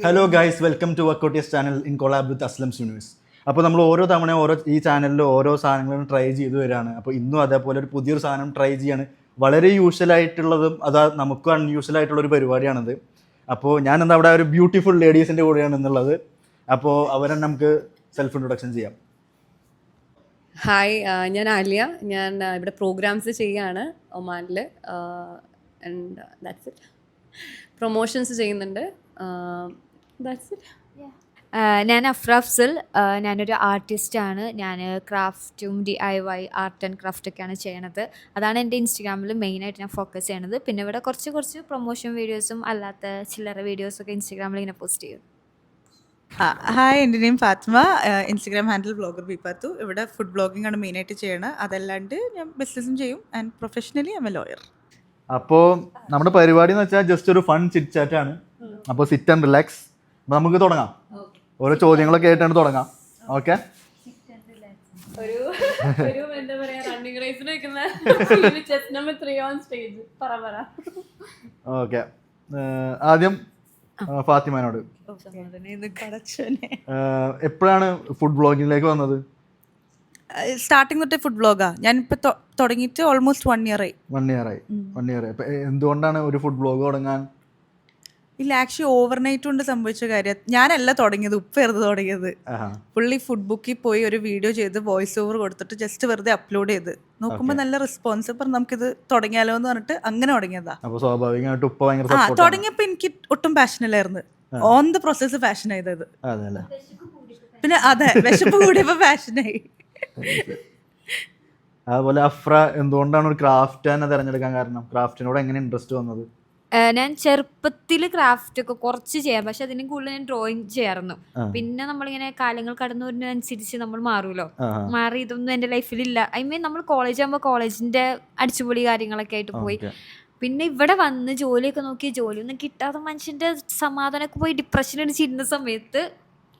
Hello guys, welcome to വക്കോട്ടിയസ് channel in collab with Aslam's universe. അപ്പോൾ നമ്മൾ ഓരോ തവണ ഈ ചാനലിൽ ഓരോ സാധനങ്ങളും ട്രൈ ചെയ്തു വരികയാണ്. അപ്പോൾ ഇന്നും അതേപോലെ ഒരു പുതിയൊരു സാധനം ട്രൈ ചെയ്യാണ്. വളരെ യൂഷ്വലായിട്ടുള്ളതും നമുക്ക് അൺയൂഷ്വൽ ആയിട്ടുള്ള ഒരു പരിപാടിയാണത്. അപ്പോൾ ഞാൻ എന്താ അവിടെ ഒരു ബ്യൂട്ടിഫുൾ ലേഡീസിൻ്റെ കൂടെയാണ് എന്നുള്ളത്. അപ്പോൾ അവരെ നമുക്ക് സെൽഫ് ഇൻട്രൊഡക്ഷൻ ചെയ്യാം. ഹായ്, ഞാൻ ആലിയ. ഞാൻ ഇവിടെ പ്രോഗ്രാംസ് ചെയ്യാണ് ഒമാനിൽ. And that's it. പ്രൊമോഷൻസ് ചെയ്യുന്നുണ്ട്. That's it. ഞാൻ അഫ്രാഫ്സൽ. ഞാനൊരു ആർട്ടിസ്റ്റാണ്. ഞാൻ ക്രാഫ്റ്റും DIY ആർട്ട് ആൻഡ് ക്രാഫ്റ്റൊക്കെയാണ് ചെയ്യണത്. അതാണ് എൻ്റെ ഇൻസ്റ്റഗ്രാമിൽ മെയിനായിട്ട് ഞാൻ ഫോക്കസ് ചെയ്യണത്. പിന്നെ ഇവിടെ കുറച്ച് പ്രൊമോഷൻ വീഡിയോസും അല്ലാത്ത ചില്ലറ വീഡിയോസൊക്കെ ഇൻസ്റ്റഗ്രാമിൽ ഇങ്ങനെ പോസ്റ്റ് ചെയ്യും. ഹായ്, എൻ്റെ name Fathma. Instagram handle blogger Bipathu. ഇവിടെ ഫുഡ് ബ്ലോഗിംഗ് ആണ് മെയിനായിട്ട് ചെയ്യണത്. അതല്ലാണ്ട് ഞാൻ ബിസിനസ്സും ചെയ്യും. And professionally I M A lawyer. അപ്പോൾ നമ്മുടെ പരിപാടി എന്ന് വെച്ചാൽ ജസ്റ്റ് ഒരു ഫൺ ചിറ്റ് ചാറ്റാണ്. അപ്പോൾ സിറ്റ് ആൻഡ് റിലാക്സ്. അപ്പോൾ നമുക്ക് തുടങ്ങാം. ഓരോ ചോദ്യങ്ങളൊക്കെ ആയിട്ടാണ് തുടങ്ങാം. ഓക്കെ, ഒരു എന്താ പറയാ, റണ്ണിംഗ് റേസിൽ വെക്കുന്ന ചെസ് നമ്പർ 3 ഓൺ സ്റ്റേജ്. പറ. ഓക്കെ. ആദ്യം ഫാത്തിമാനോട്, എപ്പോഴാണ് ഫുഡ് ബ്ലോഗിങ്ങിലേക്ക് വന്നത്? സ്റ്റാർട്ടിങ് തൊട്ടേ ഫുഡ് ബ്ലോഗാ. ഞാനിപ്പോൾ തുടങ്ങിയിട്ട് ഓൾമോസ്റ്റ് 1 year ആയി. 1 year ആയി. അപ്പം എന്തുകൊണ്ടാണ് ഒരു ഫുഡ് ബ്ലോഗ് തുടങ്ങാൻ? ഇല്ല, ആക്ച്വലി ഓവർനൈറ്റ് കൊണ്ട് സംഭവിച്ച കാര്യം. ഞാനല്ല തുടങ്ങിയത്, ഉപ്പായിരുന്നു തുടങ്ങിയത്. പുള്ളി ഫുഡ് ബുക്കിൽ പോയി ഒരു വീഡിയോ ചെയ്ത് വോയിസ് ഓവർ കൊടുത്തിട്ട് ജസ്റ്റ് വെറുതെ അപ്ലോഡ് ചെയ്ത് നോക്കുമ്പോൾ നല്ല റെസ്പോൺസ്. അപ്പം നമുക്കിത് തുടങ്ങിയാലോ എന്ന് പറഞ്ഞിട്ട് അങ്ങനെ തുടങ്ങിയതാ. സ്വാഭാവികമായിട്ട് തുടങ്ങിയപ്പോൾ എനിക്ക് ഒട്ടും പാഷനില്ലായിരുന്നു. ഓൺ ദ പ്രോസസ് പാഷൻ ആയത്. പിന്നെ അതെ, വിശപ്പ് കൂടിയപ്പോൾ പാഷനായി. അതുപോലെ അഫ്ര, എന്തുകൊണ്ടാണ് ഒരു ക്രാഫ്റ്റ് തന്നെ തിരഞ്ഞെടുക്കാൻ കാരണം? ക്രാഫ്റ്റിനോട് എങ്ങനെ ഇൻട്രസ്റ്റ് വന്നത്? ഞാൻ ചെറുപ്പത്തിൽ ക്രാഫ്റ്റൊക്കെ കുറച്ച് ചെയ്യാം, പക്ഷെ അതിനും കൂടുതൽ ഞാൻ ഡ്രോയിങ് ചെയ്യാറുന്നു. പിന്നെ നമ്മളിങ്ങനെ കാലങ്ങൾ കടന്നു വരുന്നതനുസരിച്ച് നമ്മൾ മാറുമല്ലോ. മാറി ഇതൊന്നും എൻ്റെ ലൈഫിലില്ല. നമ്മൾ കോളേജ് ആകുമ്പോൾ കോളേജിൻ്റെ അടിച്ചുപൊളി കാര്യങ്ങളൊക്കെ ആയിട്ട് പോയി. പിന്നെ ഇവിടെ വന്ന് ജോലിയൊക്കെ നോക്കി, ജോലിയൊന്നും കിട്ടാതെ മനുഷ്യൻ്റെ സമാധാനമൊക്കെ പോയി ഡിപ്രഷൻ അടിച്ചിരുന്ന സമയത്ത്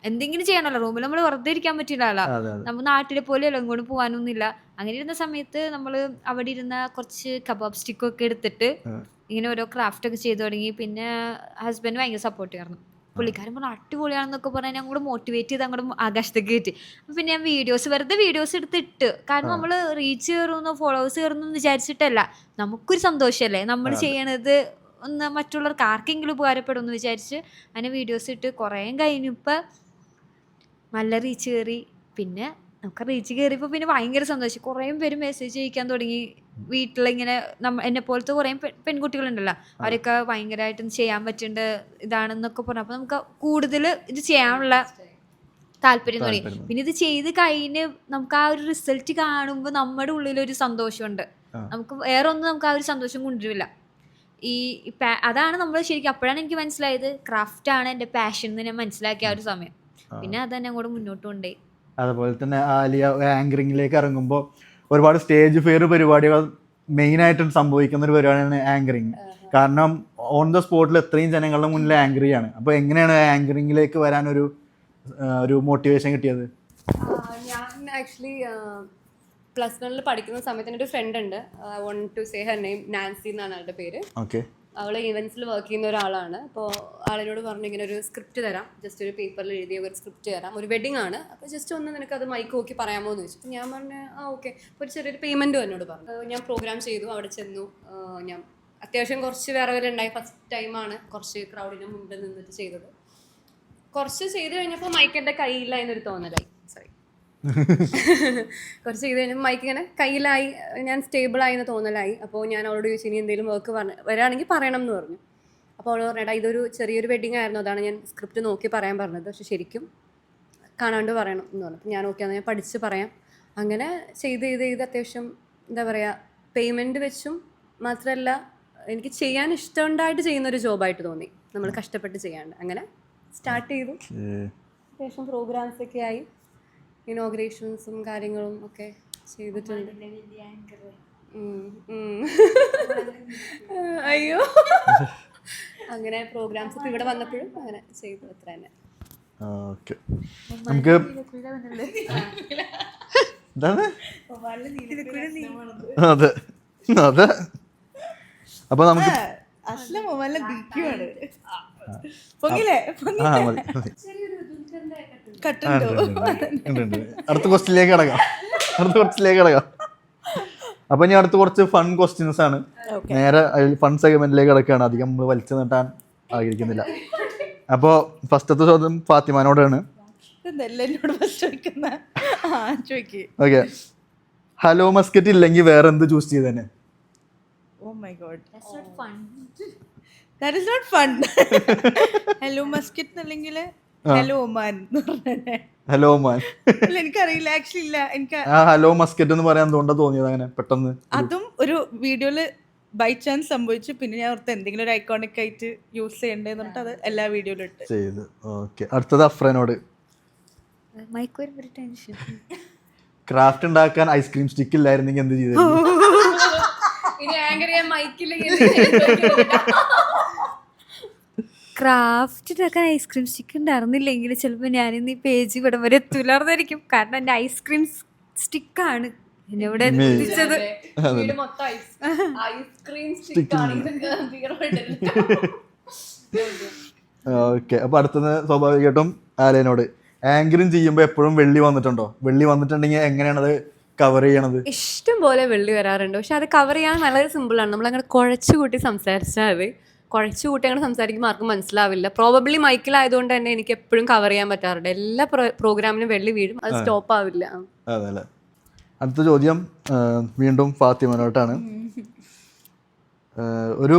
എന്തെങ്കിലും ചെയ്യണമല്ലോ. റൂമിൽ നമ്മൾ വെറുതെ ഇരിക്കാൻ പറ്റില്ലല്ലോ. നമ്മൾ നാട്ടിലെ പോലെയല്ലോ, ഇങ്ങോട്ട് പോകാനൊന്നുമില്ല. അങ്ങനെ ഇരുന്ന സമയത്ത് നമ്മൾ അവിടെ ഇരുന്ന കുറച്ച് കബാബ് സ്റ്റിക്കൊക്കെ എടുത്തിട്ട് ഇങ്ങനെ ഓരോ ക്രാഫ്റ്റ് ഒക്കെ ചെയ്തു തുടങ്ങി. പിന്നെ ഹസ്ബൻഡ് ഭയങ്കര സപ്പോർട്ട് ചെയ്യായിരുന്നു. പുള്ളിക്കാരൻ പറഞ്ഞാൽ അടിപൊളിയാണെന്നൊക്കെ പറഞ്ഞാൽ ഞാൻ കൂടെ മോട്ടിവേറ്റ് ചെയ്ത് അങ്ങോട്ട് ആകാശത്തേക്ക് കയറ്റി. അപ്പം പിന്നെ ഞാൻ വെറുതെ വീഡിയോസ് എടുത്തിട്ട്, കാരണം നമ്മൾ റീച്ച് കയറുമെന്നോ ഫോളോവേഴ്സ് കയറുമെന്ന് വിചാരിച്ചിട്ടല്ല, നമുക്കൊരു സന്തോഷമല്ലേ നമ്മൾ ചെയ്യണത്. ഒന്ന് മറ്റുള്ളവർക്ക് ആർക്കെങ്കിലും ഉപകാരപ്പെടും എന്ന് വിചാരിച്ച് അങ്ങനെ വീഡിയോസ് ഇട്ട് കുറേ കഴിഞ്ഞപ്പോൾ നല്ല റീച്ച് കയറി. പിന്നെ നമുക്ക് റീച്ച് കയറിയപ്പോൾ പിന്നെ ഭയങ്കര സന്തോഷം. കുറേ പേര് മെസ്സേജ് അയക്കാൻ തുടങ്ങി. വീട്ടിലിങ്ങനെ എന്നെ പോലത്തെ കുറേ പെൺകുട്ടികളുണ്ടല്ലോ, അവരൊക്കെ ഭയങ്കരമായിട്ടും ചെയ്യാൻ പറ്റുന്നുണ്ട് ഇതാണെന്നൊക്കെ പറഞ്ഞു. അപ്പോൾ നമുക്ക് കൂടുതൽ ഇത് ചെയ്യാനുള്ള താല്പര്യം തുടങ്ങി. പിന്നെ ഇത് ചെയ്ത് കഴിഞ്ഞ് നമുക്ക് ആ ഒരു റിസൾട്ട് കാണുമ്പോൾ നമ്മുടെ ഉള്ളിലൊരു സന്തോഷമുണ്ട്. നമുക്ക് വേറെ ഒന്നും നമുക്ക് ആ ഒരു സന്തോഷം കൊണ്ടുവരില്ല. അതാണ് നമ്മൾ ശരിക്കും, അപ്പോഴാണ് എനിക്ക് മനസ്സിലായത് ക്രാഫ്റ്റാണ് എൻ്റെ പാഷൻ എന്ന് ഞാൻ മനസ്സിലാക്കിയ ആ ഒരു സമയം. പിന്നെ അത് തന്നെ അങ്ങോട്ട് മുന്നോട്ട് കൊണ്ടേ. അതുപോലെ തന്നെ ആലിയ ആങ്കറിങ്ങിലേക്ക് ഇറങ്ങുമ്പോൾ ഒരുപാട് സ്റ്റേജ് ഫെയർ പരിപാടികൾ മെയിനായിട്ടും സംഭവിക്കുന്ന ഒരു പരിപാടിയാണ് ആങ്കറിങ്. കാരണം ഓൺ ദ സ്പോട്ടിൽ എത്രയും ജനങ്ങളുടെ മുന്നിൽ ആങ്കർ ചെയ്യാണ്. അപ്പോൾ എങ്ങനെയാണ് ആങ്കറിങ്ങിലേക്ക് വരാൻ ഒരു മോട്ടിവേഷൻ കിട്ടിയത്? ഞാൻ ആക്ച്വലി +1 പഠിക്കുന്ന സമയത്ത് എൻ്റെ ഒരു ഫ്രണ്ട് ഉണ്ട്. I want to say her name, Nancy എന്നാണ് അവളുടെ പേര്. ഓക്കെ. അവൾ ഈവൻസിൽ വർക്ക് ചെയ്യുന്ന ഒരാളാണ്. അപ്പോൾ ആളിനോട് പറഞ്ഞു ഇങ്ങനെ ഒരു സ്ക്രിപ്റ്റ് തരാം, ജസ്റ്റ് ഒരു പേപ്പറിൽ എഴുതിയ ഒരു സ്ക്രിപ്റ്റ് തരാം, ഒരു വെഡിങ് ആണ്, അപ്പോൾ ജസ്റ്റ് ഒന്ന് നിനക്ക് അത് മൈക്ക് നോക്കി പറയാമോ എന്ന് ചോദിച്ചു. അപ്പോൾ ഞാൻ പറഞ്ഞു ഓക്കെ. അപ്പോൾ ഒരു ചെറിയൊരു പേയ്മെൻറ്റും എന്നോട് പറഞ്ഞു. ഞാൻ പ്രോഗ്രാം ചെയ്തു, അവിടെ ചെന്നു. ഞാൻ അത്യാവശ്യം കുറച്ച് വിറവലുണ്ടായി. ഫസ്റ്റ് ടൈമാണ് കുറച്ച് ക്രൗഡിന് മുമ്പിൽ നിന്നിട്ട് ചെയ്തത്. കുറച്ച് ചെയ്ത് കഴിഞ്ഞപ്പോൾ മൈക്ക് എൻ്റെ കയ്യിലായെന്നൊരു തോന്നലായി. കുറച്ച് ചെയ്ത് കഴിഞ്ഞപ്പോൾ മൈക്ക് ഇങ്ങനെ കയ്യിലായി, ഞാൻ സ്റ്റേബിളായി എന്ന് തോന്നലായി. അപ്പോൾ ഞാൻ അവളോട് ചോദിച്ചു ഇനി എന്തെങ്കിലും വർക്ക് വരാണെങ്കിൽ പറയണം എന്ന് പറഞ്ഞു. അപ്പോൾ അവൾ പറഞ്ഞേട്ടാ ഇതൊരു ചെറിയൊരു വെഡിങ് ആയിരുന്നു, അതാണ് ഞാൻ സ്ക്രിപ്റ്റ് നോക്കി പറയാൻ പറഞ്ഞത്, പക്ഷെ ശരിക്കും കാണാണ്ട് പറയണം എന്ന് പറഞ്ഞു. അപ്പോൾ ഞാൻ ഓക്കെ ഞാൻ പഠിച്ച് പറയാം. അങ്ങനെ ചെയ്ത് അത്യാവശ്യം എന്താ പറയുക, പേയ്മെൻറ്റ് വെച്ചും മാത്രമല്ല എനിക്ക് ചെയ്യാൻ ഇഷ്ടമുണ്ടായിട്ട് ചെയ്യുന്നൊരു ജോബായിട്ട് തോന്നി, നമ്മൾ കഷ്ടപ്പെട്ട് ചെയ്യാണ്ട്. അങ്ങനെ സ്റ്റാർട്ട് ചെയ്തു. അത്യാവശ്യം പ്രോഗ്രാംസൊക്കെ ആയി, ഇനോഗ്രേഷൻസും കാര്യങ്ങളും ഒക്കെ ചെയ്തിട്ടുണ്ട്. അയ്യോ, അങ്ങനെ പ്രോഗ്രാംസ് ഒക്കെ ഇവിടെ വന്നപ്പോഴും അങ്ങനെ ചെയ്തു, അത്ര തന്നെ. നമുക്ക് അതെ. അപ്പൊ നമുക്ക് പൊങ്ങില്ലേ ആ മതി മതി. കട്ടുണ്ടോ? ഉണ്ട്. അടുത്ത ക്വസ്റ്റിലേക്ക് കിടക്കാം. അപ്പൊ ഇനി അടുത്ത കുറച്ച് ഫൺ ക്വസ്റ്റ്യൻസ് ആണ്. നേരെ ഫൺ സെഗ്മെന്റിലേക്ക് കിടക്കുകയാണ്. അധികം നമ്മൾ വലിച്ചു നീട്ടാൻ ആഗ്രഹിക്കുന്നില്ല. അപ്പോൾ ഫസ്റ്റത്തെ ചോദ്യം ഫാത്തിമാനോടാണ്. ഓക്കെ, ഹലോ മസ്കറ്റ് ഇല്ലെങ്കിൽ വേറെ എന്ത് choose ചെയ്തേനെ? Oh my god. That's not fun. That is not fun. Hello Muscat അല്ലെങ്കിൽ ഹലോ ഒമാൻ എന്ന് പറഞ്ഞേ. ഹലോ മാൻ. ഇല്ല എനിക്കറിയില്ല, ആക്ച്വലി ഇല്ല എനിക്ക്. ആ ഹലോ മസ്കറ്റ് എന്ന് പറയാൻ എന്തുകൊണ്ടാ തോന്നിയത് അങ്ങനെ പെട്ടെന്ന്? അതും ഒരു വീഡിയോയില് ബൈ ചാൻസ് സംഭവിച്ചു. പിന്നെ ഞാൻ ഓർത്ത് എന്തെങ്കിലും ഒരു ഐക്കോണിക് ആയിട്ട് യൂസ് ചെയ്യണ്ടേന്ന് പറഞ്ഞിട്ട് അത് എല്ലാ വീഡിയോയിലും ഇട്ട് ചെയ്ത്. ഓക്കെ, അടുത്തത് അഫ്രനോട്. മൈക്ക് വരുമ്പോൾ ടെൻഷൻ. ക്രാഫ്റ്റ് ഉണ്ടാക്കാൻ ഐസ്ക്രീം സ്റ്റിക്ക് ഇല്ലായിരുന്നെങ്കിൽ എന്ത് ചെയ്തു? ക്രാഫ്റ്റ് ഉണ്ടാക്കാൻ ഐസ്ക്രീം സ്റ്റിക്ക് ഉണ്ടായിരുന്നില്ലെങ്കിൽ ചിലപ്പോൾ ഞാനിന്ന് ഈ പേജ് ഇവിടെ വരെ എത്തൂലാർന്നായിരിക്കും. കാരണം എൻ്റെ ഐസ്ക്രീം സ്റ്റിക്കാണ് എന്നെ ഇവിടെ എത്തിച്ചത്. ഓക്കെ, അപ്പൊ അടുത്തത് സ്വാഭാവികമായിട്ടും ആലേനോട്. ആങ്കറിങ് ചെയ്യുമ്പോൾ എപ്പോഴും വെള്ളി വന്നിട്ടുണ്ടോ? വെള്ളി വന്നിട്ടുണ്ടെങ്കിൽ എങ്ങനെയാണത് കവർ ചെയ്യണത്? ഇഷ്ടം പോലെ വെള്ളി വരാറുണ്ട്. പക്ഷെ അത് കവർ ചെയ്യാൻ വളരെ സിമ്പിളാണ്. നമ്മളങ്ങനെ കുഴച്ചു കൂട്ടി സംസാരിച്ചാൽ മതി. കുഴച്ചു കൂട്ടി അങ്ങനെ സംസാരിക്കുമ്പോൾ ആർക്കും മനസ്സിലാവില്ല. പ്രോബബ്ലി മൈക്കിലായതുകൊണ്ട് തന്നെ എനിക്ക് എപ്പോഴും കവർ ചെയ്യാൻ പറ്റാറുണ്ട്. എല്ലാ പ്രോഗ്രാമിനും വെള്ളി വീഴും, അത് സ്റ്റോപ്പ് ആവില്ല. അതല്ലേ. അടുത്ത ചോദ്യം വീണ്ടും ഫാത്തിമനോട്ടാണ്. ഒരു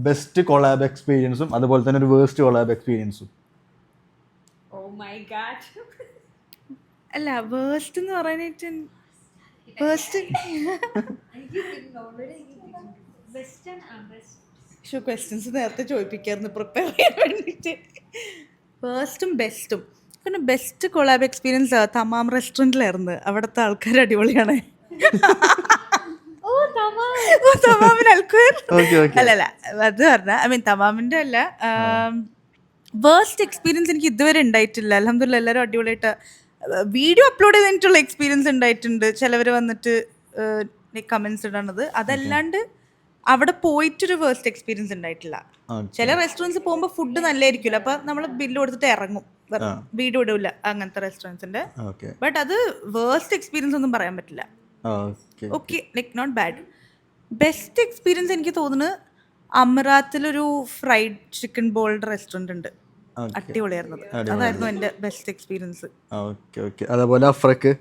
ബെസ്റ്റ് കൊളാബ് എക്സ്പീരിയൻസും അതുപോലെ തന്നെ ഒരു വേസ്റ്റ് കൊളാബ് എക്സ്പീരിയൻസും. അല്ല വേസ്റ്റ് എന്ന് പറയാനായിട്ട് വേസ്റ്റ് ക്വസ്റ്റ്യൻസ് നേരത്തെ ചോദിപ്പിക്കായിരുന്നു പ്രിപ്പയർ ചെയ്യാൻ വേണ്ടിയിട്ട്. വേസ്റ്റും ബെസ്റ്റും പിന്നെ ബെസ്റ്റ് കൊളാബ് എക്സ്പീരിയൻസ് തമാം റെസ്റ്റോറൻറ്റിലായിരുന്നു. അവിടുത്തെ ആൾക്കാർ അടിപൊളിയാണ്. തമാമിന് ആൾക്കാർ അല്ലല്ല അത് പറഞ്ഞ ഐ മീൻ തമാമിൻ്റെ അല്ല. വേസ്റ്റ് എക്സ്പീരിയൻസ് എനിക്ക് ഇതുവരെ ഉണ്ടായിട്ടില്ല. അൽഹംദുലില്ലാ എല്ലാവരും അടിപൊളിയായിട്ട് വീഡിയോ അപ്ലോഡ് ചെയ്തിട്ടുള്ള എക്സ്പീരിയൻസ് ഉണ്ടായിട്ടുണ്ട്. ചിലവർ വന്നിട്ട് കമൻസ് ഇടണത്. അതല്ലാണ്ട് അവിടെ പോയിട്ടൊരു വേസ്റ്റ് എക്സ്പീരിയൻസ് ഉണ്ടായിട്ടില്ല. ചില റെസ്റ്റോറൻറ്റ്സ് പോകുമ്പോൾ ഫുഡ് നല്ലതായിരിക്കില്ല, അപ്പം നമ്മൾ ബില്ല് കൊടുത്തിട്ട് ഇറങ്ങും, വീഡിയോ ഇടില്ല അങ്ങനത്തെ റെസ്റ്റോറൻറ്റ്സിൻ്റെ. ബട്ട് അത് വേസ്റ്റ് എക്സ്പീരിയൻസ് ഒന്നും പറയാൻ പറ്റില്ല. Okay, like not bad. Best experience എനിക്ക് തോന്നുന്നത് അമറാത്തിലൊരു ഫ്രൈഡ് ചിക്കൻ ബോൾഡ് റെസ്റ്റോറൻറ്റ് ഉണ്ട്, അടിപൊളിയായിരുന്നു. അതായിരുന്നു എൻ്റെ ബെസ്റ്റ് എക്സ്പീരിയൻസ്. Okay okay. അതേപോലെ അഫ്രക്ക്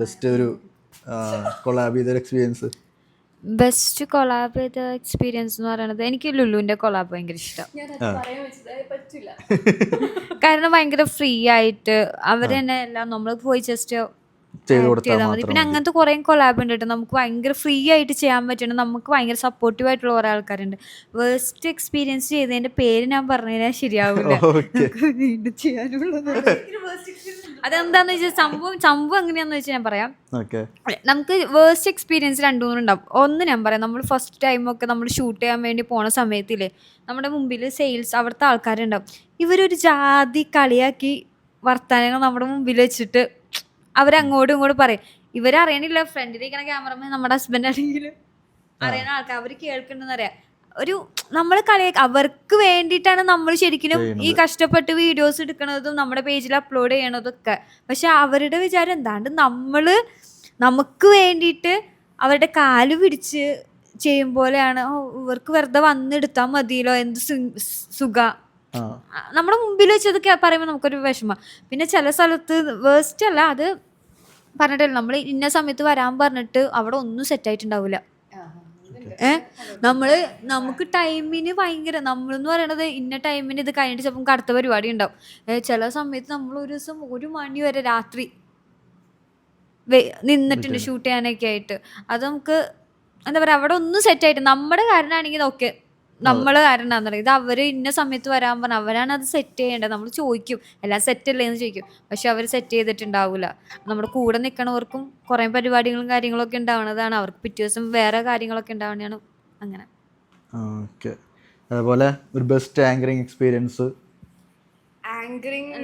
ബെസ്റ്റ് ഒരു കൊളാബ് ചെയ്ത എക്സ്പീരിയൻസ്? ബെസ്റ്റ് കൊളാബ് ചെയ്ത എക്സ്പീരിയൻസ് എന്ന് പറയുന്നത് എനിക്ക് ലുലുവിൻ്റെ കൊളാബ് ഭയങ്കര ഇഷ്ടം. കാരണം ഭയങ്കര ഫ്രീ ആയിട്ട് അവർ തന്നെ എല്ലാം നമ്മൾ പോയി ജസ്റ്റ് ചെയ്താൽ മതി. പിന്നെ അങ്ങനത്തെ കുറേ കൊളാബ് ഉണ്ട് കേട്ടോ. നമുക്ക് ഭയങ്കര ഫ്രീ ആയിട്ട് ചെയ്യാൻ പറ്റണം. നമുക്ക് ഭയങ്കര സപ്പോർട്ടീവ് ആയിട്ടുള്ള കുറേ ആൾക്കാരുണ്ട്. വേസ്റ്റ് എക്സ്പീരിയൻസ് ചെയ്തതിൻ്റെ പേര് ഞാൻ പറഞ്ഞു കഴിഞ്ഞാൽ ശരിയാവില്ല. വീണ്ടും ചെയ്യാനുള്ളത് അതെന്താന്ന് വെച്ചാൽ സംഭവം എങ്ങനെയാന്ന് വെച്ചാൽ ഞാൻ പറയാം. നമുക്ക് വേസ്റ്റ് എക്സ്പീരിയൻസ് 2-3 ഉണ്ടാവും. ഒന്ന് ഞാൻ പറയാം, നമ്മൾ ഫസ്റ്റ് ടൈമൊക്കെ നമ്മൾ ഷൂട്ട് ചെയ്യാൻ വേണ്ടി പോണ സമയത്തില്ലേ നമ്മുടെ മുമ്പിൽ സെയിൽസ് അവിടുത്തെ ആൾക്കാരുണ്ടാവും. ഇവരൊരു ജാതി കളിയാക്കി വർത്തമാനങ്ങൾ നമ്മുടെ മുമ്പിൽ വെച്ചിട്ട് അവരങ്ങോട്ടും ഇങ്ങോട്ടും പറയും. ഇവരറിയണില്ല ഫ്രണ്ടിലിരിക്കണ ക്യാമറമാൻ നമ്മുടെ ഹസ്ബൻഡ് ആണെങ്കിലും അറിയണ ആൾക്കാർ അവർ കേൾക്കണ്ടെന്ന് അറിയാം. ഒരു നമ്മൾ അവർക്ക് വേണ്ടിയിട്ടാണ് നമ്മൾ ശരിക്കും ഈ കഷ്ടപ്പെട്ട് വീഡിയോസ് എടുക്കണതും നമ്മുടെ പേജിൽ അപ്ലോഡ് ചെയ്യണതൊക്കെ. പക്ഷെ അവരുടെ വിചാരം എന്താണ്ട് നമുക്ക് വേണ്ടിയിട്ട് അവരുടെ കാല് പിടിച്ച് ചെയ്യും പോലെയാണ്. ഇവർക്ക് വെറുതെ വന്നെടുത്താൽ മതിയല്ലോ, എന്ത് സുഖ. നമ്മുടെ മുമ്പിൽ വെച്ചതൊക്കെ പറയുമ്പോൾ നമുക്കൊരു വിഷമം. പിന്നെ ചില സ്ഥലത്ത് വേസ്റ്റ് അല്ല, അത് പറഞ്ഞിട്ടില്ല, നമ്മൾ ഇന്ന സമയത്ത് വരാൻ പറഞ്ഞിട്ട് അവിടെ ഒന്നും സെറ്റായിട്ടുണ്ടാവില്ല. നമുക്ക് ടൈമിന് ഭയങ്കര, നമ്മളെന്ന് പറയണത് ഇന്ന ടൈമിന് ഇത് കഴിഞ്ഞിട്ട് ചിലപ്പോൾ അടുത്ത പരിപാടി ഉണ്ടാവും. ചില സമയത്ത് നമ്മൾ ഒരു ദിവസം 1 മണി വരെ രാത്രി നിന്നിട്ടുണ്ട് ഷൂട്ട് ചെയ്യാനൊക്കെ ആയിട്ട്. അത് നമുക്ക് എന്താ പറയുക, അവിടെ ഒന്നും സെറ്റായിട്ട് നമ്മുടെ കാരണമാണെങ്കിൽ ഓക്കെ, നമ്മൾ കാരണമാണെന്ന് പറയും. ഇത് അവർ ഇന്ന സമയത്ത് വരാൻ പറഞ്ഞാൽ അവരാണ് അത് സെറ്റ് ചെയ്യേണ്ടത്. നമ്മൾ ചോദിക്കും എല്ലാം സെറ്റല്ലേ എന്ന് ചോദിക്കും, പക്ഷെ അവർ സെറ്റ് ചെയ്തിട്ടുണ്ടാവില്ല. നമ്മുടെ കൂടെ നിൽക്കണവർക്കും കുറേ പരിപാടികളും കാര്യങ്ങളൊക്കെ ഉണ്ടാവണതാണ്, അവർക്ക് പിറ്റേ ദിവസം വേറെ കാര്യങ്ങളൊക്കെ ഉണ്ടാവണതാണ്. അങ്ങനെ. ഓക്കെ. അതുപോലെ ഒരു ബെസ്റ്റ് ആങ്കറിങ് എക്സ്പീരിയൻസ്?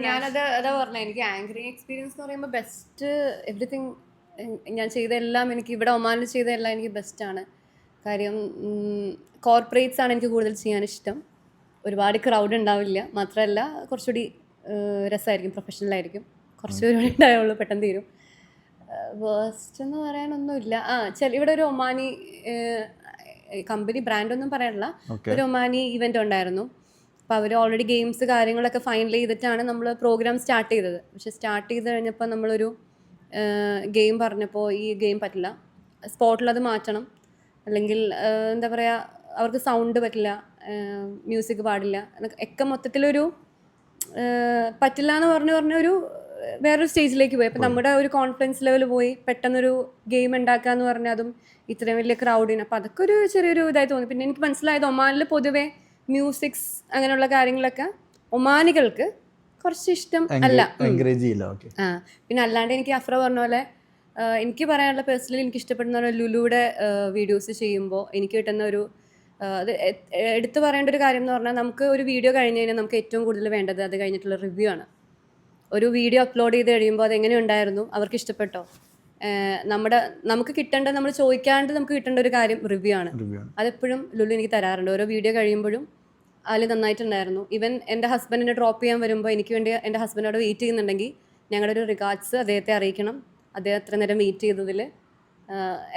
ഞാനത് അതാ പറഞ്ഞത്, എനിക്ക് ആങ്കറിങ് എക്സ്പീരിയൻസ് എന്ന് പറയുമ്പോൾ ബെസ്റ്റ് എവറിത്തിങ് ഞാൻ ചെയ്തെല്ലാം, എനിക്ക് ഇവിടെ ഒമാനിൽ ചെയ്തെല്ലാം എനിക്ക് ബെസ്റ്റാണ്. കാര്യം കോർപ്പറേറ്റ്സ് ആണ് എനിക്ക് കൂടുതൽ ചെയ്യാൻ ഇഷ്ടം. ഒരുപാട് ക്രൗഡ് ഉണ്ടാവില്ല, മാത്രമല്ല കുറച്ചുകൂടി രസമായിരിക്കും, പ്രൊഫഷണൽ ആയിരിക്കും, കുറച്ച് പരിപാടി ഉണ്ടായുള്ളൂ, പെട്ടെന്ന് തീരും. വേസ്റ്റ് എന്ന് പറയാനൊന്നുമില്ല. ഇവിടെ ഒരു ഒമാനി കമ്പനി ബ്രാൻഡൊന്നും പറയാനില്ല, ഒരു ഒമാനി ഇവൻ്റ് ഉണ്ടായിരുന്നു. അപ്പോൾ അവർ ഓൾറെഡി ഗെയിംസ് കാര്യങ്ങളൊക്കെ ഫൈനൽ ചെയ്തിട്ടാണ് നമ്മൾ പ്രോഗ്രാം സ്റ്റാർട്ട് ചെയ്തത്. പക്ഷെ സ്റ്റാർട്ട് ചെയ്ത് കഴിഞ്ഞപ്പോൾ നമ്മളൊരു ഗെയിം പറഞ്ഞപ്പോൾ ഈ ഗെയിം പറ്റില്ല, സ്പോട്ടിലത് മാറ്റണം, അല്ലെങ്കിൽ എന്താ പറയുക, അവർക്ക് സൗണ്ട് പറ്റില്ല, മ്യൂസിക് പാടില്ല ഒക്കെ മൊത്തത്തിലൊരു പറ്റില്ല എന്ന് പറഞ്ഞൊരു വേറൊരു സ്റ്റേജിലേക്ക് പോയി. അപ്പം നമ്മുടെ ഒരു കോൺഫിഡൻസ് ലെവൽ പോയി. പെട്ടെന്നൊരു ഗെയിം ഉണ്ടാക്കുക എന്ന് പറഞ്ഞാൽ അതും ഇത്രയും വലിയ ക്രൗഡിന്, അപ്പം അതൊക്കെ ഒരു ചെറിയൊരു ഇതായി തോന്നി. പിന്നെ എനിക്ക് മനസ്സിലായത് ഒമാനിൽ പൊതുവേ മ്യൂസിക്സ് അങ്ങനെയുള്ള കാര്യങ്ങളൊക്കെ ഒമാനികൾക്ക് കുറച്ച് ഇഷ്ടം അല്ല. പിന്നെ അല്ലാണ്ട് എനിക്ക് അഫ്ര പറഞ്ഞ പോലെ എനിക്ക് പറയാനുള്ള പേഴ്സണലി എനിക്ക് ഇഷ്ടപ്പെടുന്ന ലുലുയുടെ വീഡിയോസ് ചെയ്യുമ്പോൾ എനിക്ക് കിട്ടുന്ന ഒരു അത് എടുത്തു പറയേണ്ട ഒരു കാര്യം എന്ന് പറഞ്ഞാൽ, നമുക്ക് ഒരു വീഡിയോ കഴിഞ്ഞ് കഴിഞ്ഞാൽ നമുക്ക് ഏറ്റവും കൂടുതൽ വേണ്ടത് അത് കഴിഞ്ഞിട്ടുള്ള റിവ്യൂ ആണ്. ഒരു വീഡിയോ അപ്ലോഡ് ചെയ്ത് കഴിയുമ്പോൾ അതെങ്ങനെ ഉണ്ടായിരുന്നു, അവർക്ക് ഇഷ്ടപ്പെട്ടോ, നമുക്ക് കിട്ടേണ്ടത്, നമ്മൾ ചോദിക്കാണ്ട് നമുക്ക് കിട്ടേണ്ട ഒരു കാര്യം റിവ്യൂ ആണ്. അതെപ്പോഴും ലുലു എനിക്ക് തരാറുണ്ട്. ഓരോ വീഡിയോ കഴിയുമ്പോഴും അതിൽ നന്നായിട്ടുണ്ടായിരുന്നു. ഈവൻ എൻ്റെ ഹസ്ബൻഡിനെ ഡ്രോപ്പ് ചെയ്യാൻ വരുമ്പോൾ എനിക്ക് വേണ്ടി എൻ്റെ ഹസ്ബൻഡോട് വെയിറ്റ് ചെയ്യുന്നുണ്ടെങ്കിൽ ഞങ്ങളുടെ ഒരു റിഗാർഡ്സ് അദ്ദേഹത്തെ അറിയിക്കണം, അദ്ദേഹം അത്ര നേരം വെയിറ്റ് ചെയ്തതിൽ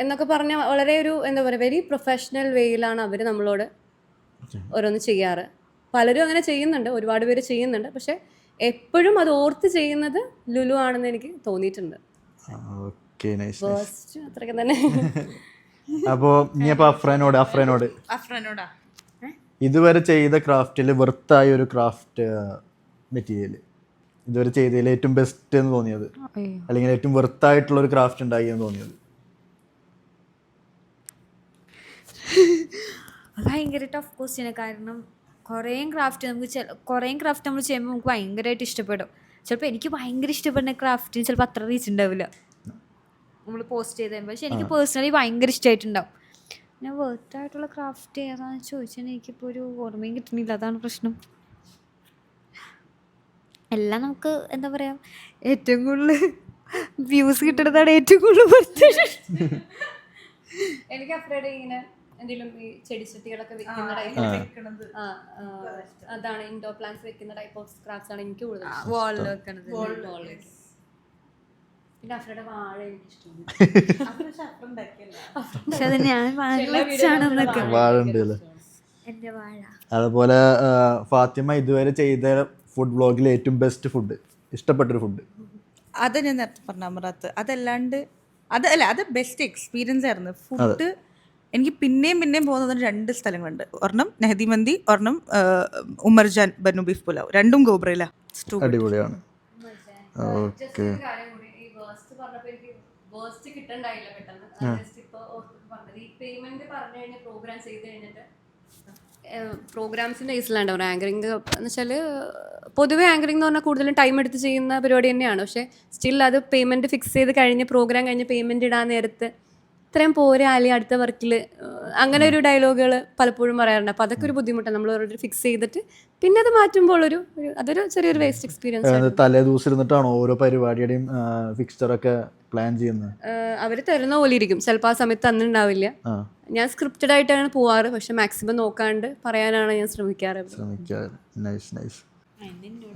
എന്നൊക്കെ പറഞ്ഞാൽ വളരെ ഒരു എന്താ പറയുക, വെരി പ്രൊഫഷണൽ വേയിലാണ് അവർ നമ്മളോട് ഓരോന്ന് ചെയ്യാറ്. പലരും അങ്ങനെ ചെയ്യുന്നുണ്ട്, ഒരുപാട് പേര് ചെയ്യുന്നുണ്ട്, പക്ഷെ എപ്പോഴും അത് ഓർത്ത് ചെയ്യുന്നത് ലുലു ആണെന്ന് എനിക്ക് തോന്നിയിട്ടുണ്ട്. അത്രയ്ക്ക് തന്നെ. അപ്പോൾ ഇനിയപ്പോൾ അഫ്രനോടാ ഇതുവരെ ചെയ്ത ക്രാഫ്റ്റിൽ വെർത്തായ ഒരു ക്രാഫ്റ്റ് മെറ്റീരിയൽ ഇതുവരെ ചെയ്തതിൽ ഏറ്റവും ബെസ്റ്റ് എന്ന് തോന്നിയത്, അല്ലെങ്കിൽ ഏറ്റവും വെർത്തായിട്ടുള്ള ഒരു ക്രാഫ്റ്റ് ഉണ്ടായി എന്ന് തോന്നിയത്? ഭയങ്കര ടഫ് ക്വസ്റ്റ്യനാണ്. കാരണം കുറേ ക്രാഫ്റ്റ് നമ്മൾ ചെയ്യുമ്പോൾ നമുക്ക് ഭയങ്കരമായിട്ട് ഇഷ്ടപ്പെടും. ചിലപ്പോൾ എനിക്ക് ഭയങ്കര ഇഷ്ടപ്പെടുന്ന ക്രാഫ്റ്റിന് ചിലപ്പോൾ അത്ര റീച്ച് ഉണ്ടാവില്ല നമ്മൾ പോസ്റ്റ് ചെയ്ത് കഴിയുമ്പോൾ. പക്ഷെ എനിക്ക് പേഴ്സണലി ഭയങ്കര ഇഷ്ടമായിട്ടുണ്ടാവും. പിന്നെ വെർത്തായിട്ടുള്ള ക്രാഫ്റ്റ് ഏതാണെന്ന് ചോദിച്ചാൽ എനിക്കിപ്പോൾ ഒരു ഓർമ്മയും കിട്ടുന്നില്ല, അതാണ് പ്രശ്നം. എല്ലാം നമുക്ക് എന്താ പറയുക, ഏറ്റവും കൂടുതൽ വ്യൂസ് കിട്ടുന്നതാണ് ഏറ്റവും കൂടുതൽ എനിക്ക് അഫ്രയുടെ ഇങ്ങനെ എന്തെങ്കിലും ഈ ചെടിച്ചട്ടികളൊക്കെ വെക്കുന്ന ടൈപ്പ്, അതാണ് ഇൻഡോർ പ്ലാന്റ്സ് വെക്കുന്ന ടൈപ്പ് ഓഫ് ക്രാഫ്റ്റ്സ് ആണ് എനിക്ക് കൂടുതൽ. വാളിൽ വെക്കണത്. പിന്നെ അഫ്രയുടെ വാഴ എനിക്ക് ഇഷ്ടമാണ്. പക്ഷെ അത് ഞാൻ വാഴച്ചാണെന്നൊക്കെ എൻ്റെ വാഴ. അതുപോലെ ഫാത്തിമ ഇതുവരെ ചെയ്ത ഫുഡ് വ്ളോഗിൽ ഏറ്റവും ബെസ്റ്റ് ഫുഡ്, ഇഷ്ടപ്പെട്ടൊരു ഫുഡ്? അത് ഞാൻ നേരത്തെ പറഞ്ഞ അമറാത്ത്. അതല്ലാണ്ട് അത് ബെസ്റ്റ് എക്സ്പീരിയൻസ് ആയിരുന്നു. ഫുഡ് എനിക്ക് പിന്നെയും പോകുന്നത് 2 സ്ഥലങ്ങളുണ്ട്. ഒരെണ്ണം നെഹദി മന്തി, ഒരെണ്ണം ഉമർജാൻ ബന്നു ബീഫ് പുലാവ്. രണ്ടും ഗോബ്രയില. അടിപൊളിയാണ്. ഓക്കെ. പ്രോഗ്രാംസിൻ്റെ കേസിലാണ്ട് അവർ ആങ്കറിങ് എന്ന് വെച്ചാൽ പൊതുവേ ആങ്കറിങ് എന്ന് പറഞ്ഞാൽ കൂടുതലും ടൈം എടുത്ത് ചെയ്യുന്ന പരിപാടി തന്നെയാണ്. പക്ഷേ സ്റ്റിൽ അത് പേയ്മെൻറ്റ് ഫിക്സ് ചെയ്ത് കഴിഞ്ഞ് പ്രോഗ്രാം കഴിഞ്ഞ് പേയ്മെൻറ്റ് ഇടാൻ നേരത്ത് ഇത്രയും പോരെ അല്ലെങ്കിൽ അടുത്ത വർക്കിൽ അങ്ങനെ ഒരു ഡയലോഗുകൾ പലപ്പോഴും പറയാറുണ്ട്. അപ്പോൾ അതൊക്കെ ഒരു ബുദ്ധിമുട്ടാണ്. നമ്മൾ ഓരോരു ഫിക്സ് ചെയ്തിട്ട് പിന്നെ അത് മാറ്റുമ്പോൾ അതൊരു ചെറിയൊരു വേസ്റ്റ് എക്സ്പീരിയൻസ്. തലേ ദിവസം ഇരുന്നിട്ടാണോ ഓരോ പരിപാടിയുടെയും ഫിക്സ്ചറൊക്കെ പ്ലാൻ ചെയ്യുന്നത്? അവർ തരുന്ന പോലെ ഇരിക്കും, ചിലപ്പോൾ ആ സമയത്ത് തന്നിട്ടുണ്ടാവില്ല. ഞാൻ സ്ക്രിപ്റ്റഡ് ആയിട്ടാണ് പോവാറ്, പക്ഷെ മാക്സിമം നോക്കാണ്ട് പറയാനാണ് ഞാൻ ശ്രമിക്കാറ്.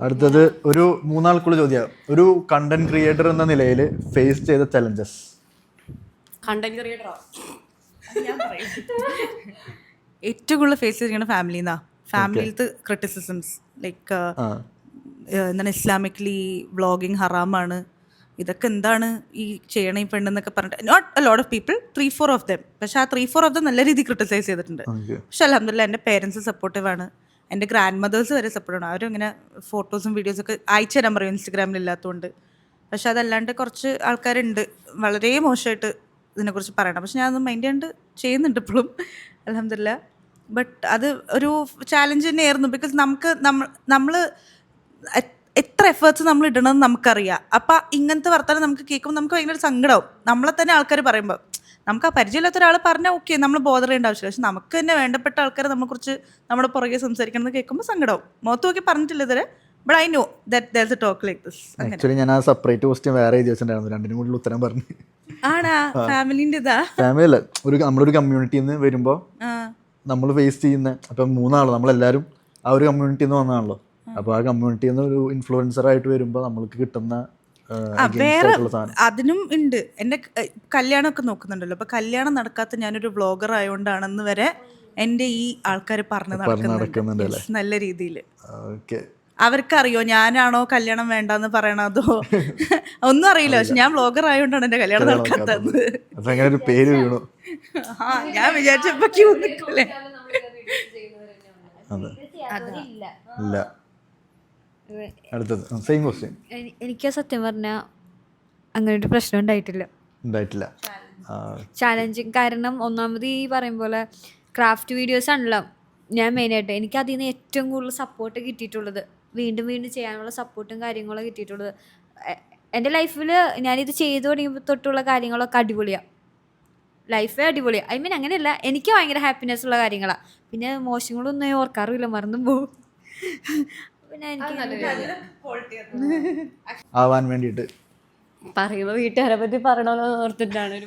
അടുത്തത് ഒരു 3 ആൾക്കുള്ള ചോദ്യം. ഒരു കണ്ടന്റ് ക്രിയേറ്റർ എന്ന നിലയിൽ ഫേസ് ചെയ്ത ചലഞ്ചസ്? കണ്ടന്റ് ക്രിയേറ്ററോ? ഏറ്റവും കൂടുതൽ ഫേസ് ചെയ്തിരിക്കുന്നത് ഫാമിലിയിലത്തെ ക്രിറ്റിസിസംസ്. ലൈക്ക് എന്താണ് ഇസ്ലാമിക്കലി വ്ളോഗിങ് ഹറാമാണ്, ഇതൊക്കെ എന്താണ് ഈ ചെയ്യണ ഈ പെണ്ണെന്നൊക്കെ പറഞ്ഞിട്ട് not a lot of people, 3-4 of them. പക്ഷെ ആ 3-4 ഓഫ് ദം നല്ല രീതിയിൽ ക്രിട്ടിസൈസ് ചെയ്തിട്ടുണ്ട്. പക്ഷെ അൽഹംദുലില്ലാ എൻ്റെ പേരൻസ് സപ്പോർട്ടീവാണ്, എൻ്റെ ഗ്രാൻഡ് മദേഴ്സ് വരെ സപ്പോർട്ടാണ്. അവരും ഇങ്ങനെ ഫോട്ടോസും വീഡിയോസൊക്കെ അയച്ചു തരാൻ പറയും ഇൻസ്റ്റഗ്രാമിൽ ഇല്ലാത്തതുകൊണ്ട്. പക്ഷെ അതല്ലാണ്ട് കുറച്ച് ആൾക്കാരുണ്ട് വളരെ മോശമായിട്ട് ഇതിനെക്കുറിച്ച് പറയണം. പക്ഷെ ഞാനത് മൈൻഡ് ചെയ്യാണ്ട് ചെയ്യുന്നുണ്ട് ഇപ്പോഴും അൽഹംദുലില്ലാ. ബട്ട് അത് ഒരു ചാലഞ്ച് തന്നെയായിരുന്നു. ബിക്കോസ് നമ്മൾ എത്ര എഫേർട്സ് നമ്മൾ ഇടണമെന്ന് നമുക്കറിയാം. അപ്പം ഇങ്ങനത്തെ വർത്തമാനം നമുക്ക് കേൾക്കുമ്പോൾ നമുക്ക് ഭയങ്കര സങ്കടമാവും. നമ്മളെ തന്നെ ആൾക്കാർ പറയുമ്പോൾ നമുക്ക് ആ പരിചയമില്ലാത്ത ഒരാൾ പറഞ്ഞാൽ ഓക്കെ നമ്മൾ ബോധർ ചെയ്യേണ്ട ആവശ്യമില്ല. പക്ഷെ നമുക്ക് തന്നെ വേണ്ടപ്പെട്ട ആൾക്കാർ നമ്മളെക്കുറിച്ച് നമ്മുടെ പുറകെ സംസാരിക്കണമെന്ന് കേൾക്കുമ്പോൾ സങ്കടമാവും. മുഖത്ത് നോക്കി പറഞ്ഞിട്ടില്ല ഇതുവരെ, but I know that there's A talk like this. Actually ഞാൻ ആ സെപ്പറേറ്റ് ക്വസ്റ്റ്യൻ വേറെ എഴുതി വെച്ചിട്ടുണ്ടായിരുന്നു, രണ്ടിനും കൂടുതൽ ഉത്തരം പറഞ്ഞു. ആടാ ഫാമിലിൻ്റെ ഇതാ ഫാമിലി അല്ല, നമ്മളൊരു കമ്മ്യൂണിറ്റിയിൽ നിന്ന് വരുമ്പോൾ നമ്മൾ ഫേസ് ചെയ്യുന്ന അപ്പം 3 ആൾ നമ്മളെല്ലാവരും ആ ഒരു കമ്മ്യൂണിറ്റിയിൽ നിന്ന് വന്നതാണല്ലോ. അപ്പോൾ ആ കമ്മ്യൂണിറ്റിയിൽ നിന്ന് ഒരു ഇൻഫ്ലുവൻസർ ആയിട്ട് വരുമ്പോൾ നമ്മൾക്ക് കിട്ടുന്ന വേറെ അതിനും ഉണ്ട്. എൻ്റെ കല്യാണമൊക്കെ നോക്കുന്നുണ്ടല്ലോ, അപ്പൊ കല്യാണം നടക്കാത്ത ഞാനൊരു വ്ളോഗർ ആയതുകൊണ്ടാണെന്ന് വരെ എൻ്റെ ഈ ആൾക്കാർ പറഞ്ഞ് നടക്കുന്നുണ്ട്. Yes, നല്ല രീതിയിൽ. അവർക്കറിയോ ഞാനാണോ കല്യാണം വേണ്ടെന്ന് പറയണതോ ഒന്നും അറിയില്ല, പക്ഷെ ഞാൻ വ്ളോഗർ ആയതുകൊണ്ടാണ് എൻ്റെ കല്യാണം നടക്കാത്തത്. ഞാൻ വിചാരിച്ചപ്പോ ക്യൂ നിൽക്കല്ലേ. എനിക്ക് സത്യം പറഞ്ഞാൽ അങ്ങനെ ഒരു പ്രശ്നം ഉണ്ടായിട്ടില്ല. ചാലഞ്ചിങ് കാരണം ഒന്നാമത് ഈ പറയും പോലെ ക്രാഫ്റ്റ് വീഡിയോസ് ആണല്ലോ ഞാൻ മെയിനായിട്ട്, എനിക്ക് അതിൽ നിന്ന് ഏറ്റവും കൂടുതൽ സപ്പോർട്ട് കിട്ടിയിട്ടുള്ളത്, വീണ്ടും ചെയ്യാനുള്ള സപ്പോർട്ടും കാര്യങ്ങളും കിട്ടിയിട്ടുള്ളത്. എൻ്റെ ലൈഫിൽ ഞാനിത് ചെയ്തു തുടങ്ങിയപ്പോൾ തൊട്ടുള്ള കാര്യങ്ങളൊക്കെ അടിപൊളിയാണ്, ലൈഫേ അടിപൊളിയാണ്. ഐ മീൻ അങ്ങനെയല്ല, എനിക്ക് ഭയങ്കര ഹാപ്പിനെസ് ഉള്ള കാര്യങ്ങളാണ്. പിന്നെ മോശങ്ങളൊന്നും ഓർക്കാറില്ല, മറന്നും പോകും. പിന്നെ എനിക്ക് ആവാൻ വേണ്ടിയിട്ട് പറയുമ്പോൾ വീട്ടുകാരെ പറ്റി പറയണമല്ലോ ഓർത്തിട്ടാണ് ഒരു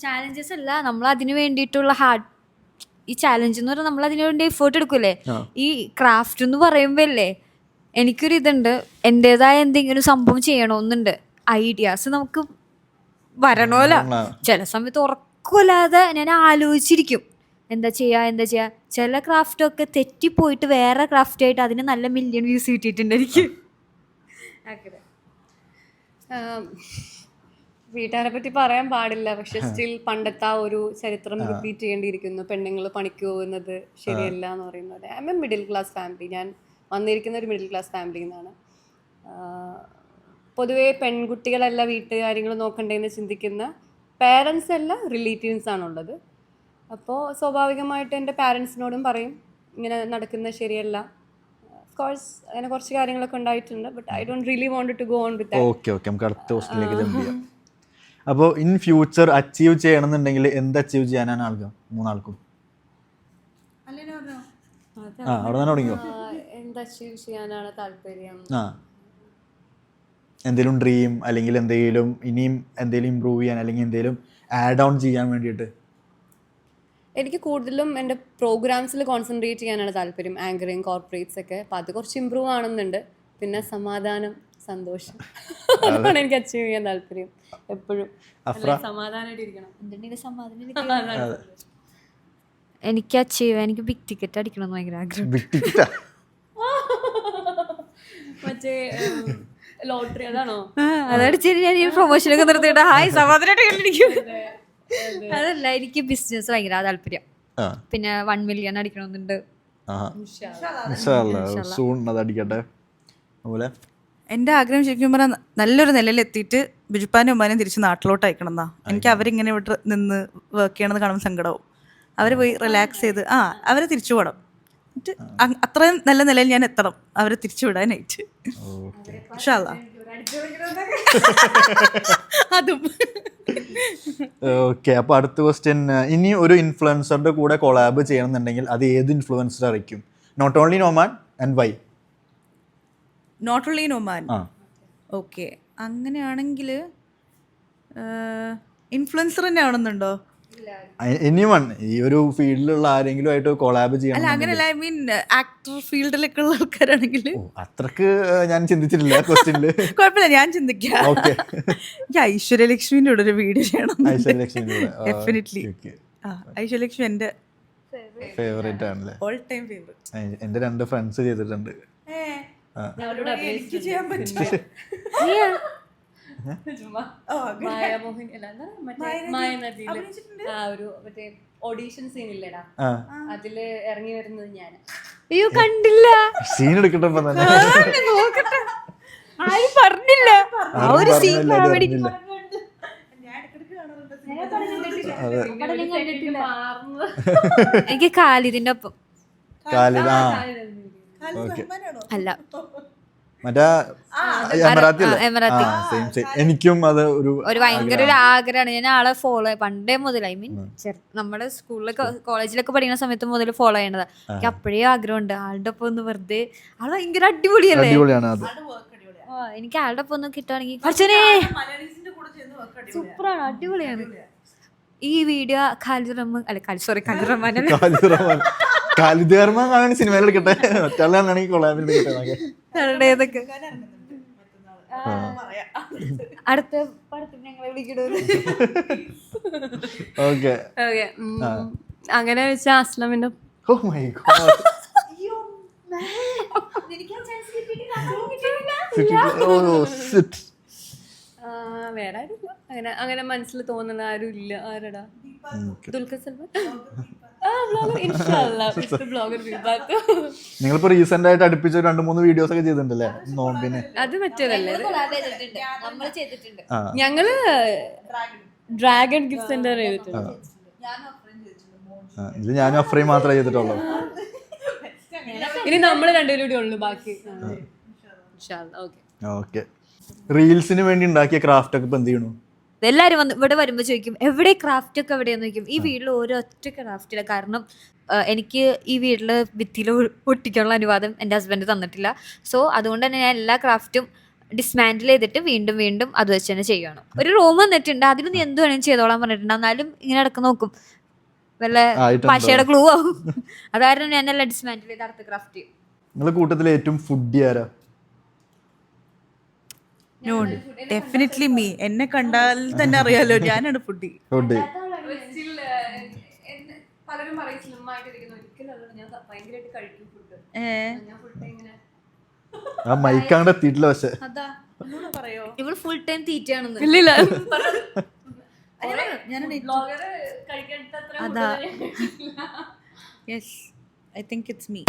ചാലഞ്ചസ് അല്ല, നമ്മൾ അതിന് വേണ്ടിയിട്ടുള്ള ഈ ചാലഞ്ച് എന്ന് പറഞ്ഞാൽ നമ്മൾ അതിനു വേണ്ടി എഫേർട്ട് എടുക്കൂലേ. ഈ ക്രാഫ്റ്റ് എന്ന് പറയുമ്പോൾ അല്ലേ എനിക്കൊരു ഇതുണ്ട്, എൻ്റെതായ എന്തെങ്കിലും സംഭവം ചെയ്യണമെന്നുണ്ട്, ഐഡിയാസ് നമുക്ക് വരണമല്ലോ. ചില സമയത്ത് ഉറക്കമില്ലാതെ ഞാൻ ആലോചിച്ചിരിക്കും എന്താ ചെയ്യുക. ചില ക്രാഫ്റ്റൊക്കെ തെറ്റിപ്പോയിട്ട് വേറെ ക്രാഫ്റ്റായിട്ട് അതിന് നല്ല മില്യൺ വ്യൂസ് കിട്ടിയിട്ടുണ്ട് എനിക്ക്. വീട്ടുകാരെ പറ്റി പറയാൻ പാടില്ല, പക്ഷെ സ്റ്റിൽ പണ്ടത്തെ ആ ഒരു ചരിത്രം റിപ്പീറ്റ് ചെയ്യേണ്ടിയിരിക്കുന്നു. പെണ്ണുങ്ങൾ പണിക്ക് പോകുന്നത് ശരിയല്ല എന്ന് പറയുന്നത്. I M A middle class family, ഞാൻ വന്നിരിക്കുന്ന ഒരു മിഡിൽ ക്ലാസ് ഫാമിലിയിൽ നിന്നാണ്. പൊതുവേ പെൺകുട്ടികളല്ല വീട്ടുകാര്യങ്ങൾ നോക്കണ്ടേന്ന് ചിന്തിക്കുന്ന പേരൻസ് അല്ല റിലേറ്റീവ്സ് ആണുള്ളത്. അപ്പോൾ സ്വാഭാവികമായിട്ട് എൻ്റെ പാരൻസിനോടും പറയും ഇങ്ങനെ നടക്കുന്നത് ശരിയല്ല. കോഴ്സ് അങ്ങനെ കുറച്ച് കാര്യങ്ങളൊക്കെ ഉണ്ടായിട്ടുണ്ട്, but I don't really want to go on with that. Okay നമുക്ക് അടുത്ത ക്വസ്റ്റ്യനിലേക്ക് ജമ്പ് ചെയ്യാം. അപ്പോൾ ഇൻ ഫ്യൂച്ചർ അച്ചീവ് ചെയ്യണമെന്നുണ്ടെങ്കിൽ എന്ത് അച്ചീവ് ചെയ്യാനാണ് മൂന്നാൾക്കും? അവിടെ തന്നെ തുടങ്ങിയോ? എന്ത് അച്ചീവ് ചെയ്യാനാണ് താല്പര്യം? എന്തെങ്കിലും ഡ്രീം അല്ലെങ്കിൽ ഇനിയും എന്തെങ്കിലും ഇമ്പ്രൂവ് ചെയ്യാൻ അല്ലെങ്കിൽ എന്തെങ്കിലും ആഡ് ഓൺ ചെയ്യാൻ വേണ്ടിയിട്ട്? എനിക്ക് കൂടുതലും എൻ്റെ പ്രോഗ്രാംസിൽ കോൺസെൻട്രേറ്റ് ചെയ്യാനാണ് താല്പര്യം, ആങ്കറിങ്, കോർപ്പറേറ്റ്സ് ഒക്കെ. അപ്പം അത് കുറച്ച് ഇമ്പ്രൂവ് ആണെന്നുണ്ട്. പിന്നെ സമാധാനം, സന്തോഷം, അതാണ് എനിക്ക് അച്ചീവ് ചെയ്യാൻ താല്പര്യം എപ്പോഴും. സമാധാനമായിട്ട് ഇരിക്കണം. എനിക്ക് അച്ചീവ് എനിക്ക് ബിഗ് ടിക്കറ്റ് അടിക്കണം എന്ന് ഭയങ്കര ആഗ്രഹം. മറ്റേ ലോട്ടറി അതാണോ? അതടിച്ചിട്ട് ഞാൻ ഈ പ്രൊമോഷനൊക്കെ നിർത്തിയിട്ട് ഹായ് സമാധാനമായിട്ട്. അതല്ല, എനിക്ക് ബിസിനസ് ഭയങ്കര താല്പര്യം. പിന്നെ 1 million അടിക്കണമെന്നുണ്ട്. എൻ്റെ ആഗ്രഹം ശരിക്കും പറഞ്ഞാൽ നല്ലൊരു നിലയിൽ എത്തിയിട്ട് ബിജുപ്പാനും ഉമ്മാനും തിരിച്ച് നാട്ടിലോട്ട് അയക്കണം എന്നാ. എനിക്ക് അവരിങ്ങനെ ഇവിടെ നിന്ന് വർക്ക് ചെയ്യണമെന്ന് കാണുമ്പോൾ സങ്കടവും. അവർ പോയി റിലാക്സ് ചെയ്ത് അവരെ തിരിച്ചു പോകണം. എന്നിട്ട് അത്രയും നല്ല നിലയിൽ ഞാൻ എത്തണം അവരെ തിരിച്ചു വിടാനായിട്ട്. അതും ഓക്കെ. അപ്പോൾ അടുത്ത ക്വസ്റ്റ്യൻ, ഇനി ഒരു ഇൻഫ്ലുവൻസറുടെ കൂടെ കൊളാബ് ചെയ്യണമെന്നുണ്ടെങ്കിൽ അത് ഏത് ഇൻഫ്ലുവൻസർ ആയിരിക്കും? Not only Noman and why? Not only Noman. Okay, അങ്ങനെയാണെങ്കിൽ ഇൻഫ്ലുവൻസർ തന്നെ ആണെന്നുണ്ടോ? എനിവൺ ഈ ഒരു ഫീൽഡിലുള്ള ആരെങ്കിലും ആയിട്ട് കൊളാബ് ചെയ്യണം? അല്ല അങ്ങനെയല്ല, ഐ മീൻ ആക്ടർ ഫീൽഡിലൊക്കെ ഉള്ള ആൾക്കാരാണെങ്കിൽ. അത്രക്ക് ഞാൻ ചിന്തിച്ചിട്ടില്ല ക്വസ്റ്റ്യനില്. കുഴപ്പമില്ല, ഞാൻ ചിന്തിക്കാം. ഐശ്വര്യലക്ഷ്മിന്റെ കൂടെ ഒരു വീഡിയോ ചെയ്യണം. ഡെഫിനറ്റ്ലി. ഐശ്വര്യലക്ഷ്മി എന്റെ ഫേവറേറ്റ് ആണല്ലേ? All time favourite. എന്റെ 2 ഫ്രണ്ട്സ് ചെയ്തിട്ടുണ്ട്. എനിക്ക് ചെയ്യാൻ പറ്റില്ല. ഓഡീഷൻ സീൻ ഇല്ലടാ, അതില് ഇറങ്ങി വരുന്നത് ഞാൻ. അയ്യോ കണ്ടില്ല. സീൻ എടുക്കട്ടെ ആരും പറഞ്ഞില്ല. എനിക്ക് ഖാലിദിന്റെ ഒപ്പം. അല്ല മറ്റേ എമറാത്തി. എനിക്കും അത് ഒരു ഭയങ്കര ഒരു ആഗ്രഹമാണ്. ഞാൻ ആളെ ഫോളോ പണ്ടേ മുതൽ, ഐ മീൻ നമ്മുടെ സ്കൂളിലൊക്കെ കോളേജിലൊക്കെ പഠിക്കുന്ന സമയത്ത് മുതൽ ഫോളോ ചെയ്യണതാ. എനിക്ക് അപ്പോഴേ ആഗ്രഹമുണ്ട് ആളുടെ ഒപ്പം ഒന്ന് വെറുതെ. ആള് ഭയങ്കര അടിപൊളിയല്ലേ? എനിക്ക് ആളുടെ ഒപ്പം ഒന്ന് കിട്ടുവാണെങ്കിൽ സൂപ്പറാണ്, അടിപൊളിയാണ്. ഈ വീഡിയോ ഖാലിദ് റഹ്മാൻ ഖാലിദ് കർമ്മ കാണാൻ സിനിമയിൽ എടുക്കട്ടെ, മറ്റാളാണെങ്കിൽ കൊളാബിൽ എടുക്കട്ടെ. ഏതൊക്കെ അടുത്ത പടത്തിന് ഞങ്ങളെ വിളിക്കണോ? ഓക്കെ. ഓക്കെ, അങ്ങനെ വെച്ചാൽ അസ്ലമിന്റെ ഓ മൈ ഗോഡ്. വേറെ ആരുമില്ല അങ്ങനെ അങ്ങനെ മനസ്സിൽ തോന്നുന്ന ആരും ഇല്ല. ആരടാ? ദുൽഖർ സൽമാൻ. നിങ്ങളിപ്പോ റീസെന്റ് ആയിട്ട് അടുപ്പിച്ച 2-3 വീഡിയോസ് ഒക്കെ ചെയ്തിട്ടുണ്ടല്ലേ നോമ്പിന്? അത് മറ്റേതല്ലേ, നമ്മൾ ചെയ്തിട്ടുണ്ട്. ഞങ്ങള് ഡ്രാഗൺ ഗിഫ്റ്റ് സെന്റർ ചെയ്തിട്ടുണ്ട്. ഇത് ഞാനും അഫ്രയും മാത്രമേ ചെയ്തിട്ടുള്ളൂ. ഇനി നമ്മള് രണ്ടുപേരും കൂടി ഉള്ളു ബാക്കി. ഓക്കെ. റീൽസിന് വേണ്ടി ഉണ്ടാക്കിയ ക്രാഫ്റ്റ് ഒക്കെ ഇപ്പൊ എന്ത് ചെയ്യണു? എല്ലാവരും വന്ന് ഇവിടെ വരുമ്പോൾ ചോദിക്കും എവിടെ ക്രാഫ്റ്റ് ഒക്കെ എവിടെയാന്ന് ചോദിക്കും. ഈ വീട്ടിൽ ഒരൊറ്റ ക്രാഫ്റ്റില്ല. കാരണം എനിക്ക് ഈ വീട്ടിൽ ഭിത്തിയിൽ ഒട്ടിക്കാനുള്ള അനുവാദം എൻ്റെ ഹസ്ബൻഡ് തന്നിട്ടില്ല. സോ അതുകൊണ്ട് തന്നെ ഞാൻ എല്ലാ ക്രാഫ്റ്റും ഡിസ്മാൻഡിൽ ചെയ്തിട്ട് വീണ്ടും വീണ്ടും അത് വെച്ച് തന്നെ ചെയ്യണം. ഒരു റൂം വന്നിട്ടുണ്ട്, അതിൽ നീ എന്ത് വേണമെങ്കിലും ചെയ്തോളാൻ പറഞ്ഞിട്ടുണ്ട്. എന്നാലും ഇങ്ങനെ ഇടക്ക് നോക്കും വല്ല പശയുടെ ക്ലൂ ആവും. അതായിരുന്നു ഞാൻ എല്ലാം ഡിസ്മാൻഡിൽ ചെയ്ത് അടുത്ത ക്രാഫ്റ്റ് ചെയ്യും. നിങ്ങളുടെ കൂട്ടത്തിൽ ഏറ്റവും ഫുഡി ആരാ? No, definitely me. എന്നെ കണ്ടാൽ തന്നെ അറിയാലോ ഞാനാണ് ഫുഡി. പലരും പറയും സ്ലിം ആയിട്ടിരിക്കുന്നു, ഒരിക്കലും ഞാൻ ഭയങ്കരമായിട്ട് കഴിക്കും ഫുഡ്. ഞാൻ ഫുൾ ടൈം ഇങ്ങനെ ആ മൈക്കാണ്ട് എത്തിയിട്ടില്ല. പക്ഷെ അതാ ഇവള് ഫുൾ ടൈം തീറ്റയാണെന്ന്. ഇല്ലില്ല. അതാ yes, I think it's me.